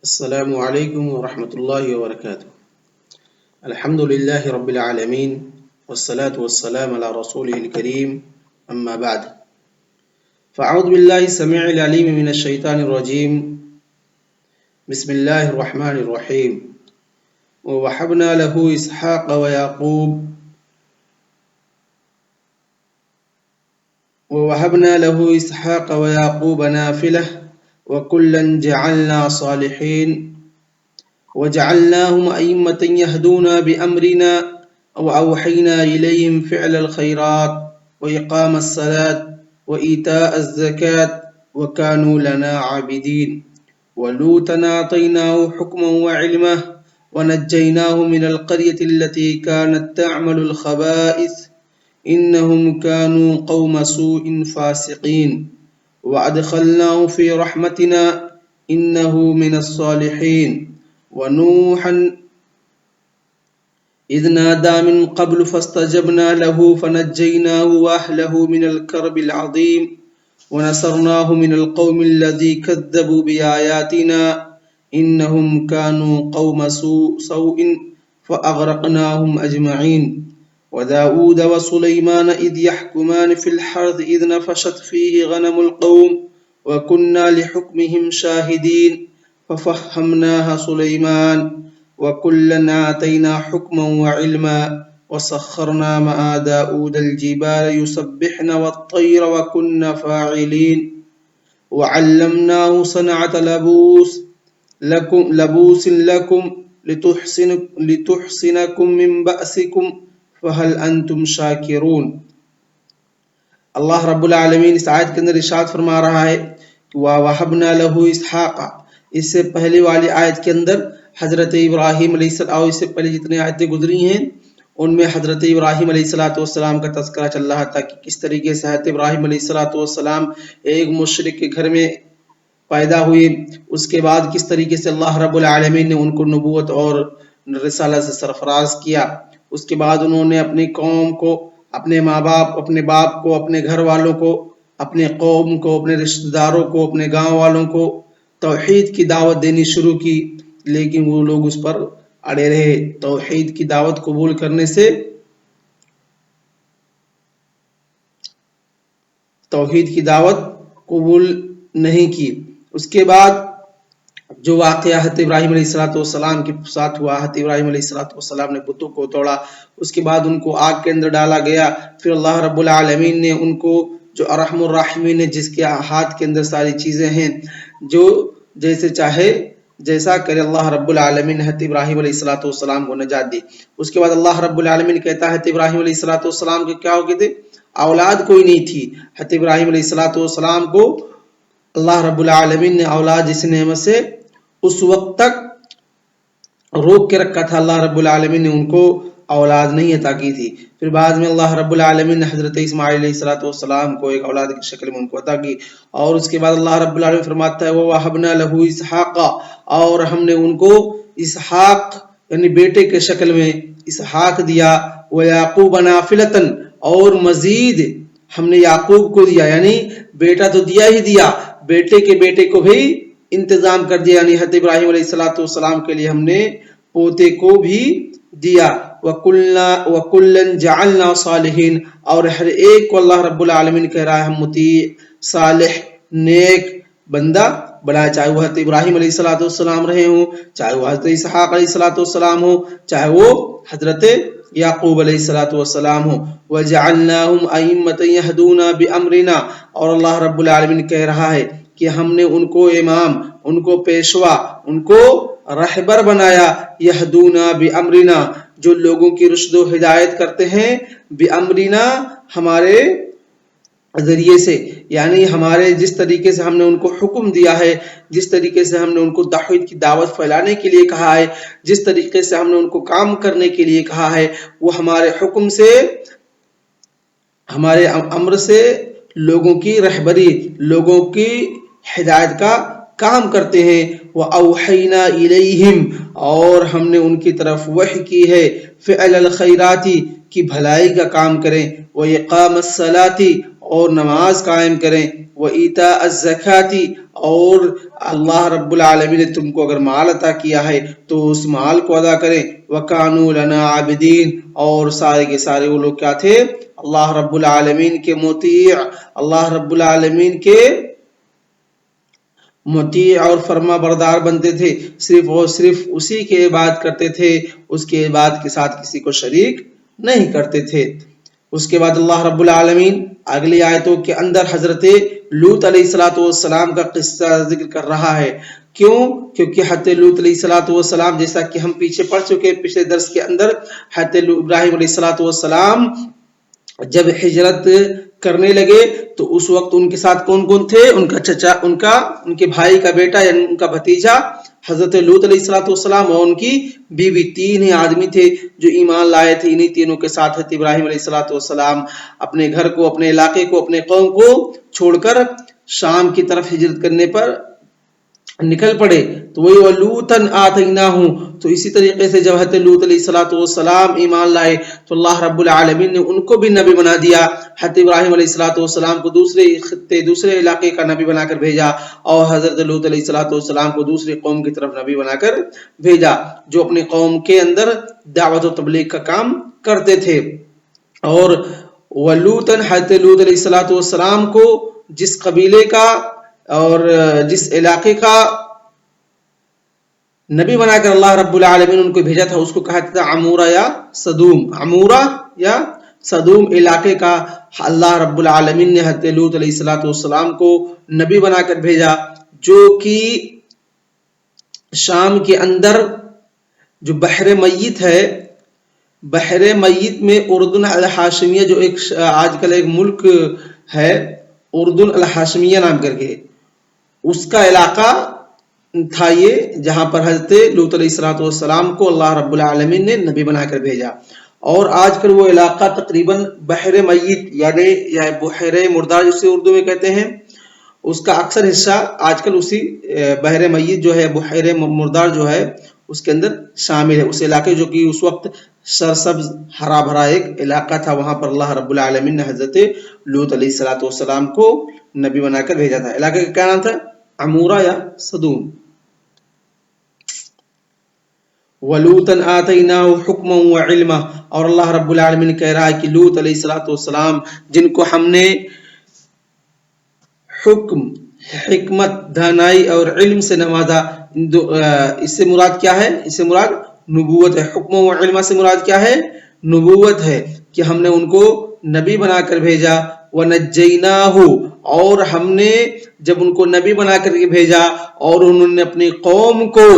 السلام عليكم ورحمة الله وبركاته. الحمد لله رب العالمين والصلاة والسلام على رسوله الكريم أما بعد فأعوذ بالله السميع العليم من الشيطان الرجيم. بسم الله الرحمن الرحيم. ووهبنا له إسحاق ويعقوب نافلة وكلا جعلنا صالحين وجعلناهم أئمة يهدون بأمرنا وأوحينا إليهم فعل الخيرات وإقام الصلاة وإيتاء الزكاة وكانوا لنا عابدين. ولوطا آتيناه حكما وعلما ونجيناه من القرية التي كانت تعمل الخبائث إنهم كانوا قوم سوء فاسقين وأدخلناه في رحمتنا إنه من الصالحين. ونوحا إذ نادى من قبل فاستجبنا له فنجيناه وأهله من الكرب العظيم ونصرناه من القوم الذي كذبوا بآياتنا إنهم كانوا قوم سوء فأغرقناهم أجمعين. وداود وسليمان إذ يحكمان في الحرث إذ نفشت فيه غنم القوم وكنا لحكمهم شاهدين ففهمناها سليمان وكلا آتينا حكما وعلما وسخرنا مع داود الجبال يسبحن والطير وكنا فاعلين. وعلمناه صنعة لبوس لكم لتحسنكم من بأسكم فهل انتم شاکرون. اللہ رب العالمین اس آیت کے اندر ارشاد فرما رہا ہے کہ وَوَهَبْنَا لَهُ إِسْحَاقَ. اس سے پہلے والی آیت کے اندر حضرت ابراہیم علیہ السلام اور اس سے پہلے جتنے آیتیں گزری ہیں ان میں حضرت ابراہیم علیہ السلام کا تذکرہ چل رہا تھا کہ کس طریقے سے حضرت ابراہیم علیہ السلام ایک مشرک کے گھر میں پیدا ہوئے. اس کے بعد کس طریقے سے اللہ رب العالمین نے ان کو نبوت اور رسالت سے سرفراز کیا. اس کے بعد انہوں نے اپنی قوم کو، اپنے ماں باپ، اپنے باپ کو، اپنے گھر والوں کو، اپنے قوم کو، اپنے رشتہ داروں کو، اپنے گاؤں والوں کو توحید کی دعوت دینی شروع کی، لیکن وہ لوگ اس پر اڑے رہے. توحید کی دعوت قبول کرنے سے توحید کی دعوت قبول نہیں کی. اس کے بعد جو واقعہ حضرت ابراہیم علیہ السلام کے ساتھ ہوا، حضرت ابراہیم علیہ السلام نے بتوں کو توڑا، اس کے بعد ان کو آگ کے اندر ڈالا گیا. پھر اللہ رب العالمین نے ان کو، جو ارحم الراحمین ہے، جس کے ہاتھ کے اندر ساری چیزیں ہیں، جو جیسے چاہے جیسا کرے، اللہ رب العالمین نے حضرت ابراہیم علیہ السلام کو نجات دی. اس کے بعد اللہ رب العالمین کہتا ہے حضرت ابراہیم علیہ السلام کے کیا ہو گئے تھے؟ اولاد کوئی نہیں تھی. حضرت ابراہیم علیہ السلام کو اللہ رب العالمین نے اولاد جس نعمت سے اس وقت تک روک کے رکھا تھا، اللہ رب العالمین نے ان کو اولاد نہیں عطا کی تھی. پھر بعد میں اللہ رب العالمین نے حضرت اسماعیل علیہ السلام کو ایک اولاد کی شکل میں ان کو عطا کی. اور اس کے بعد اللہ رب العالمین فرماتا ہے وَوَهَبْنَا لَهُ إِسْحَاقَ، اور ہم نے ان کو اسحاق یعنی بیٹے کے شکل میں اسحاق دیا. وَيَعْقُوبَ نَافِلَةً، اور مزید ہم نے یعقوب کو دیا، یعنی بیٹا تو دیا ہی دیا، بیٹے کے بیٹے کو بھی انتظام کر دیا، یعنی حضرت ابراہیم علیہ السلام کے لیے ہم نے پوتے کو بھی دیا. وَكُلًّا جَعَلْنَا صَالِحِينَ، اور ہر ایک کو اللہ رب العالمین کہہ رہا ہے ہم مطیع، صالح، نیک بندہ بنایا، چاہے وہ حضرت ابراہیم علیہ السلام رہے ہوں، چاہے وہ حضرت اسحاق علیہ السلام ہو، چاہے وہ حضرت یعقوب علیہ السلام ہو. وَجَعَلْنَاهُمْ أَئِمَّةً يَهْدُونَ بِأَمْرِنَا، اور اللہ رب العالمین کہہ رہا ہے کہ ہم نے ان کو امام، ان کو پیشوا، ان کو رہبر بنایا. یہدونا بامرنا، جو لوگوں کی رشد و ہدایت کرتے ہیں، بامرنا ہمارے ذریعے سے، یعنی ہمارے جس طریقے سے ہم نے ان کو حکم دیا ہے، جس طریقے سے ہم نے ان کو توحید کی دعوت پھیلانے کے لیے کہا ہے، جس طریقے سے ہم نے ان کو کام کرنے کے لیے کہا ہے، وہ ہمارے حکم سے، ہمارے امر سے لوگوں کی رہبری، لوگوں کی ہدایت کا کام کرتے ہیں. وَأَوْحَيْنَا إِلَيْهِمْ، اور ہم نے ان کی طرف وحی کی ہے، فعل الخیرات، کی بھلائی کا کام کریں، وَإِقَامَ الصَّلَاةِ، اور نماز قائم کریں، وَإِيتَاءَ الزَّكَاةِ، اور اللہ رب العالمین نے تم کو اگر مال عطا کیا ہے تو اس مال کو ادا کریں. وَكَانُوا لَنَا عَابِدِينَ اور سارے کے سارے وہ لوگ کیا تھے؟ اللہ رب العالمین کے مطیع، اللہ رب العالمین کے مطیع اور فرما بردار بنتے تھے، صرف اور صرف اسی کے عبادت کرتے تھے، اس کے عبادت کے ساتھ کسی کو شریک نہیں کرتے تھے. اس کے بعد اللہ رب العالمین اگلی آیتوں کے اندر حضرت لوط علیہ السلام کا قصہ ذکر کر رہا ہے. کیوں؟ کیونکہ حضرت لوط علیہ السلام جیسا کہ ہم پیچھے پڑھ چکے پچھلے درس کے اندر، حضرت ابراہیم علیہ السلام جب ہجرت کرنے لگے تو اس وقت ان کے ساتھ کون کون تھے؟ ان کا چچا، ان کے بھائی کا بیٹا یعنی ان کا بھتیجا حضرت لوط علیہ السلام اور ان کی بیوی، تین ہی آدمی تھے جو ایمان لائے تھے. انہی تینوں کے ساتھ حضرت ابراہیم علیہ السلام اپنے گھر کو، اپنے علاقے کو، اپنے قوم کو چھوڑ کر شام کی طرف ہجرت کرنے پر نکل پڑے. تو وہی وَلُوطًا آتَيْنَاهُ، تو اسی طریقے سے جب حضرت لوط علیہ السلام ایمان لائے تو اللہ رب العالمین نے ان کو بھی نبی بنا دیا. حضرت ابراہیم علیہ السلام کو دوسرے خطے، دوسرے علاقے کا نبی بنا کر بھیجا، اور حضرت لوط علیہ السلام کو دوسری قوم کی طرف نبی بنا کر بھیجا جو اپنی قوم کے اندر دعوت و تبلیغ کا کام کرتے تھے. اور وَلُوطًا حضرت لوط علیہ السلام کو جس قبیلے کا اور جس علاقے کا نبی بنا کر اللہ رب العالمین ان کو بھیجا تھا اس کو کہا تھا عمورہ یا صدوم. عمورہ یا صدوم علاقے کا اللہ رب العالمین نے حضرت لوط علیہ السلام کو نبی بنا کر بھیجا، جو کہ شام کے اندر جو بحر میت ہے، بحر میت میں اردن الحاشمیہ جو ایک آج کل ایک ملک ہے اردن الحاشمیہ نام کر کے، اس کا علاقہ تھا یہ، جہاں پر حضرت لوط علیہ السلام کو اللہ رب العالمین نے نبی بنا کر بھیجا. اور آج کل وہ علاقہ تقریباً بحر میت یعنی بحر مردار جسے اردو میں کہتے ہیں، اس کا اکثر حصہ آج کل اسی بحر میت جو ہے، بحر مردار جو ہے اس کے اندر شامل ہے. اس علاقے جو کہ اس وقت سرسبز ہرا بھرا ایک علاقہ تھا، وہاں پر اللہ رب العالمین نے حضرت لوط علیہ السلام کو نبی بنا کر بھیجا تھا. علاقے کا کیا نام تھا؟ عمورہ یا صدوم. وَلُوطًا آتَيْنَاهُ حُكْمًا وَعِلْمًا اور اللہ رب العالمین کہہ رہا ہے کہ لوط علیہ السلام جن کو ہم نے حکم، حکمت، دانائی اور علم سے نوازا، اس سے مراد کیا ہے؟ اس سے مراد نبوت ہے. حکم و علم سے مراد کیا ہے؟ نبوت ہے کہ ہم نے ان کو نبی بنا کر بھیجا. وَنَجَّيْنَاهُ اور ہم نے جب ان کو نبی بنا کر بھیجا اور انہوں نے اپنی قوم کو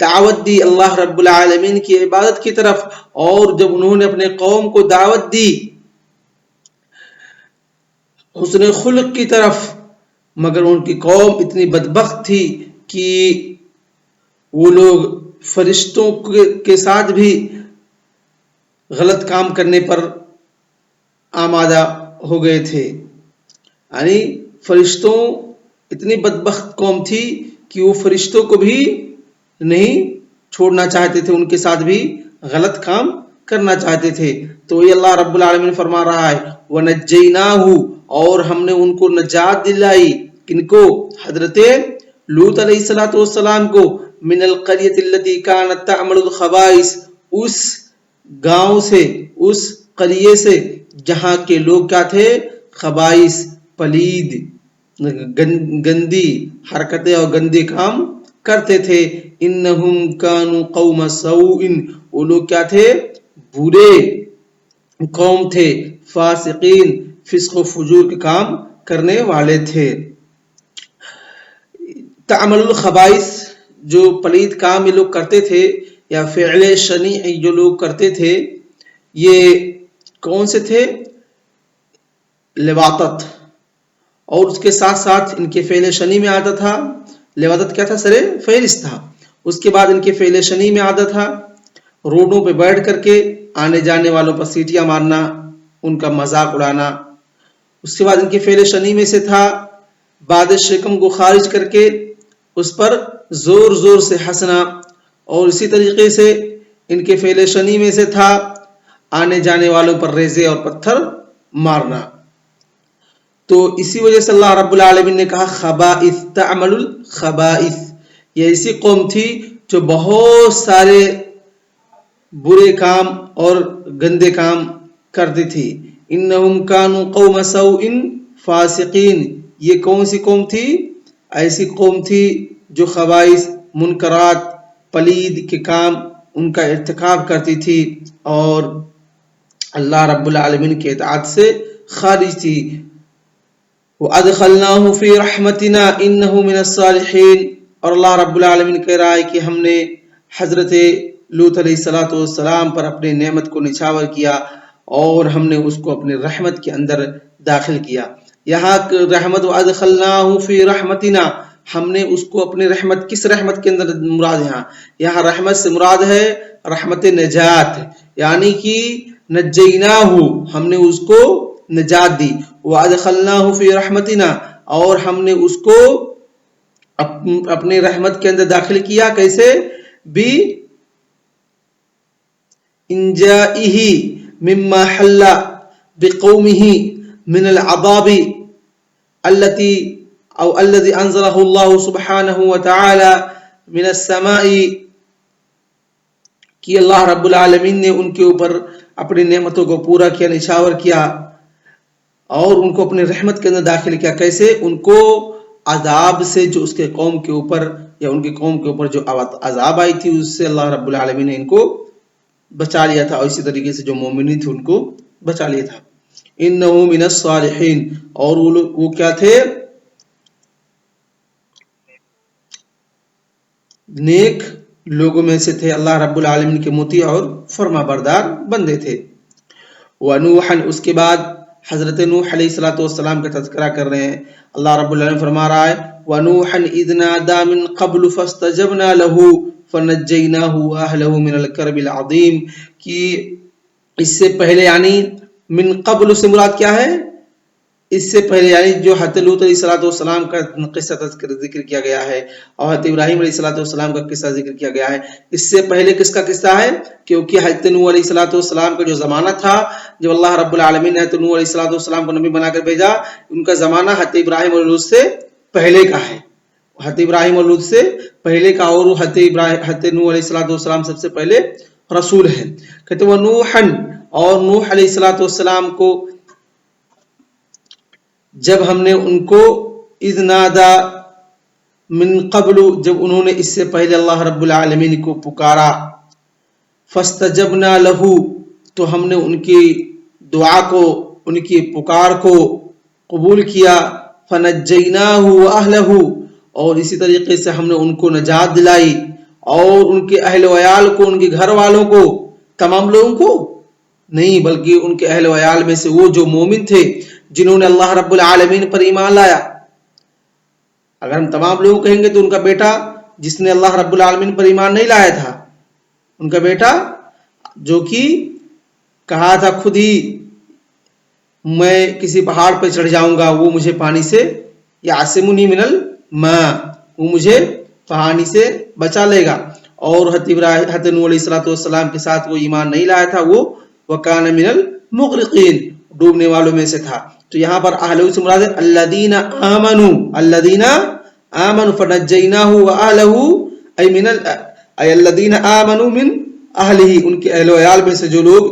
دعوت دی اللہ رب العالمین کی عبادت کی طرف، اور جب انہوں نے اپنے قوم کو دعوت دی حسن خلق کی طرف، مگر ان کی قوم اتنی بدبخت تھی کہ وہ لوگ فرشتوں کے ساتھ بھی غلط کام کرنے پر آمادہ ہو گئے تھے. یعنی فرشتوں اتنی بدبخت قوم تھی کہ وہ فرشتوں کو بھی نہیں چھوڑنا چاہتے تھے، ان کے ساتھ بھی غلط کام کرنا چاہتے تھے. تو یہ اللہ رب العالمین فرما رہا ہے وَنَجَّيْنَاهُ اور ہم نے ان کو نجات دلائی. کن کو؟ حضرت لوط علیہ السلام کو. من القریۃ التي كانت تعمل الخبائث اس گاؤں سے، اس قریے سے جہاں کے لوگ کیا تھے؟ خبائث، پلید، گندی حرکتیں اور گندے کام کرتے تھے. انہم کانوا قوم سوء وہ لوگ کیا تھے؟ برے قوم تھے. فاسقین فسق و فجور کے کام کرنے والے تھے. تعمل الخبائث جو پلید کام یہ لوگ کرتے تھے یا فعل شنیع جو لوگ کرتے تھے، یہ کون سے تھے؟ لواطت. اور اس کے ساتھ ساتھ ان کے فعل شنیع میں آتا تھا، لواطت کیا تھا؟ سرے فہرست تھا. اس کے بعد ان کے فعل شنیع میں آتا تھا روڈوں پہ بیٹھ کر کے آنے جانے والوں پر سیٹیاں مارنا، ان کا مذاق اڑانا. اس کے بعد ان کے فعل شنیع میں سے تھا بعد شکم کو خارج کر کے اس پر زور زور سے ہنسنا. اور اسی طریقے سے ان کے فعل شنیع میں سے تھا آنے جانے والوں پر ریزے اور پتھر مارنا. تو اسی وجہ سے اللہ رب العالمین نے کہا خبائث تعمل الخبائث، یہ ایسی قوم تھی جو بہت سارے برے کام اور گندے کام کرتی تھی. انہم کانوا قوم سوء فاسقین، یہ کون سی قوم تھی؟ ایسی قوم تھی جو خبائث، منکرات، پلید کے کام ان کا ارتکاب کرتی تھی اور اللہ رب العالمین کے اطاعت سے خارج تھی. وَأَدْخَلْنَاهُ فِي رَحْمَتِنَا إِنَّهُ مِنَ الصَّالِحِينَ، اور اللہ رب العالمین کہہ رہا ہے کہ ہم نے حضرت لوط علیہ السلام پر اپنے نعمت کو نچھاور کیا اور ہم نے اس کو اپنے رحمت کے اندر داخل کیا. یہاں رحمت وَأَدْخَلْنَاهُ فِي رَحْمَتِنَا، ہم نے اس کو اپنے رحمت، کس رحمت کے اندر مراد؟ یہاں رحمت سے مراد ہے رحمت نجات، یعنی کہ نجیناہ، ہم نے اس کو نجات دی. وَأَدْخَلْنَاهُ فِي رَحْمَتِنَا، اور ہم نے اس کو اپنے رحمت کے اندر داخل کیا. کیسے؟ بِإِنْجَائِهِ مِمَّا حَلَّ بِقَوْمِهِ مِنَ الْعَذَابِ الَّذِي أَنزَلَهُ اللَّهُ سُبْحَانَهُ وَتَعَالَى مِنَ السَّمَاءِ، کہ اللہ رب العالمین نے ان کے اوپر اپنی نعمتوں کو پورا کیا، نچھاور کیا اور ان کو اپنے رحمت کے اندر داخل کیا. کیسے؟ ان کو عذاب سے جو اس کے قوم کے اوپر یا ان کی قوم کے اوپر جو عذاب آئی تھی اس سے اللہ رب العالمین نے ان کو بچا لیا تھا، اور اسی طریقے سے جو مومنین تھے ان کو بچا لیا تھا. انہ من الصالحین، اور وہ کیا تھے؟ نیک لوگوں میں سے تھے، اللہ رب العالمین کے مطیع اور فرما بردار بندے تھے. ونوحا، اس کے بعد حضرت نوح علیہ السلام کا تذکرہ کر رہے ہیں. اللہ رب العالمین فرما رہا ہے وَنُوحًا إِذْ نَادَى مِن قَبْلُ فَاسْتَجَبْنَا لَهُ فَنَجَّيْنَاهُ وَأَهْلَهُ مِنَ الْكَرْبِ الْعَظِيمِ، کہ اس سے پہلے، یعنی من قبل سے مراد کیا ہے؟ اس سے پہلے یعنی جو حضرت لوط علیہ السلام کا قصہ ذکر کیا گیا ہے اور حضرت ابراہیم علیہ السلام کا قصہ ذکر کیا گیا ہے. اس سے پہلے کس کا قصہ ہے؟ کیونکہ حضرت نوح علیہ السلام کا جو زمانہ تھا، جب اللہ رب العالمین نے حضرت نوح علیہ السلام کو نبی بنا کر بھیجا، ان کا زمانہ حضرت ابراہیم اور لوط سے پہلے کا ہے. حضرت ابراہیم اور لوط سے پہلے کا، اور حضرت نوح علیہ السلام سب سے پہلے رسول ہیں. کہتے وہ نوحًا، اور نوح علیہ السلام کو جب ہم نے ان کو اذ نادا من قبل، جب انہوں نے اس سے پہلے اللہ رب العالمین کو پکارا، فاستجبنا له، تو ہم نے ان کی دعا کو، ان کی پکار کو قبول کیا. فنجیناہ واہلہ، اور اسی طریقے سے ہم نے ان کو نجات دلائی اور ان کے اہل ویال کو، ان کے گھر والوں کو، تمام لوگوں کو نہیں بلکہ ان کے اہل ویال میں سے وہ جو مومن تھے جنہوں نے اللہ رب العالمین پر ایمان لایا. اگر ہم تمام لوگ کہیں گے تو ان کا بیٹا جس نے اللہ رب العالمین پر ایمان نہیں لایا تھا، ان کا بیٹا جو کہ کہا تھا خود ہی میں کسی پہاڑ پہ چڑھ جاؤں گا، وہ مجھے پانی سے یعصمنی من الماء، وہ مجھے پانی سے بچا لے گا، اور حضرت نوح علیہ السلام کے ساتھ وہ ایمان نہیں لایا تھا، وہ وکان من المغرقین، ڈوبنے والوں میں سے تھا. تو یہاں پر اہلہ سے مراد ہے الذین آمنوا فنجیناہ واہلہ، ای الذین آمنوا من اہلہ، ان کے اہل ویال میں سے جو لوگ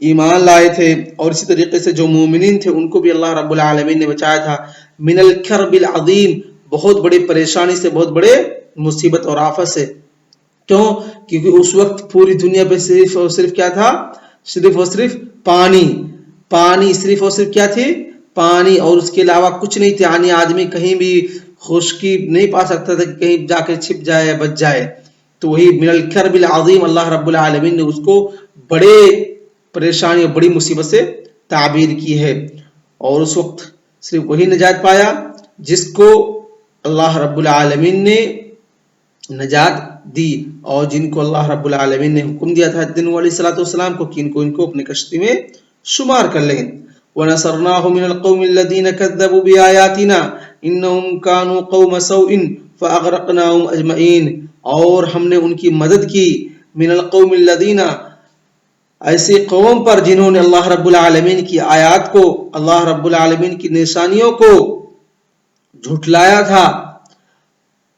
ایمان لائے تھے، اور اسی طریقے سے جو مومنین تھے ان کو بھی اللہ رب العالمین نے بچایا تھا. من الکرب العظیم، بہت بڑی پریشانی سے، بہت بڑے مصیبت اور آفت سے. کیوں؟ کیونکہ اس وقت پوری دنیا پہ صرف اور صرف کیا تھا؟ صرف اور صرف پانی، صرف اور صرف کیا تھی؟ پانی، اور اس کے علاوہ کچھ نہیں تھے. یعنی آدمی کہیں بھی خشکی نہیں پا سکتا تھا کہ کہیں جا کے چھپ جائے، بچ جائے. تو وہی من الکرب العظیم، اللہ رب العالمین نے اس کو بڑے پریشانی اور بڑی مصیبت سے تعبیر کی ہے. اور اس وقت صرف وہی نجات پایا جس کو اللہ رب العالمین نے نجات دی، اور جن کو اللہ رب العالمین نے حکم دیا تھا حضرت نوح علیہ السلام کو کہ ان کو اپنی کشتی میں شمار کر لیں. وَنَصَرْنَاهُ مِنَ الْقَوْمِ الَّذِينَ كَذَّبُوا بِآيَاتِنَا إِنَّهُمْ كَانُوا قَوْمَ سَوْءٍ فَأَغْرَقْنَاهُمْ أَجْمَعِينَ، اور ہم نے ان کی مدد کی. من القوم الذین، ایسی قوم پر جنہوں نے اللہ رب العالمین کی آیات کو، اللہ رب العالمین کی نشانیوں کو جھٹلایا تھا.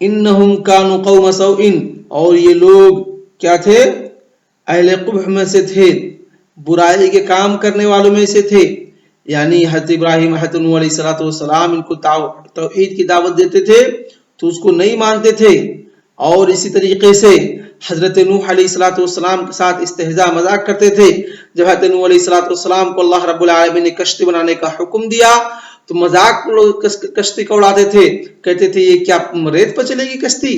انہم کانوا قوم سوء، اور یہ لوگ کیا تھے؟ اہل قبح میں سے تھے، برائی کے کام کرنے والوں میں سے تھے. یعنی حضرت ابراہیم حضرت نوح علیہ السلام ان کو توحید کی دعوت دیتے تھے تو اس کو نہیں مانتے تھے، اور اسی طریقے سے حضرت نوح علیہ السلام کے ساتھ استہزاء مذاق کرتے تھے. جب حضرت نوح علیہ السلام کو اللہ رب العالمین نے کشتی بنانے کا حکم دیا تو مذاق کشتی کا اڑاتے تھے، کہتے تھے یہ کیا ریت پر چلے گی کشتی؟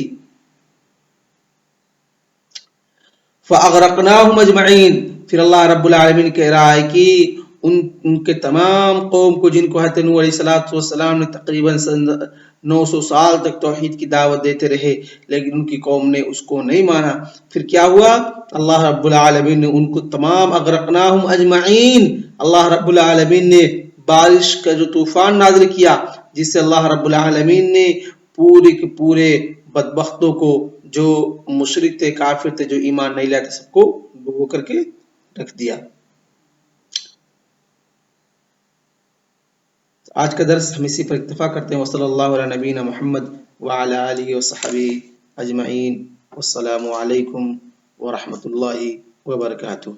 فَأَغْرَقْنَاهُمْ أَجْمَعِينَ، پھر اللہ رب العالمین کہہ رہا ہے کہ ان کے تمام قوم کو، جن کو حضرت نوح علیہ السلام نے تقریباً 900 سال تک توحید کی دعوت دیتے رہے، لیکن ان کی قوم نے اس کو نہیں مانا. پھر کیا ہوا؟ اللہ رب العالمین نے ان کو تمام اغرقناہم اجمعین، اللہ رب العالمین نے بارش کا جو طوفان نازل کیا، جس سے اللہ رب العالمین نے پورے کے پورے بدبختوں کو، جو مشرک تھے، کافر تھے، جو ایمان نہیں لاتے، سب کو ڈبو کر کے رکھ دیا. آج کا درس ہم اسی پر اکتفا کرتے ہیں. وصلی اللہ علی نبینا محمد وعلی آلہ وصحبہ اجمعین. والسلام علیکم ورحمۃ اللہ وبرکاتہ.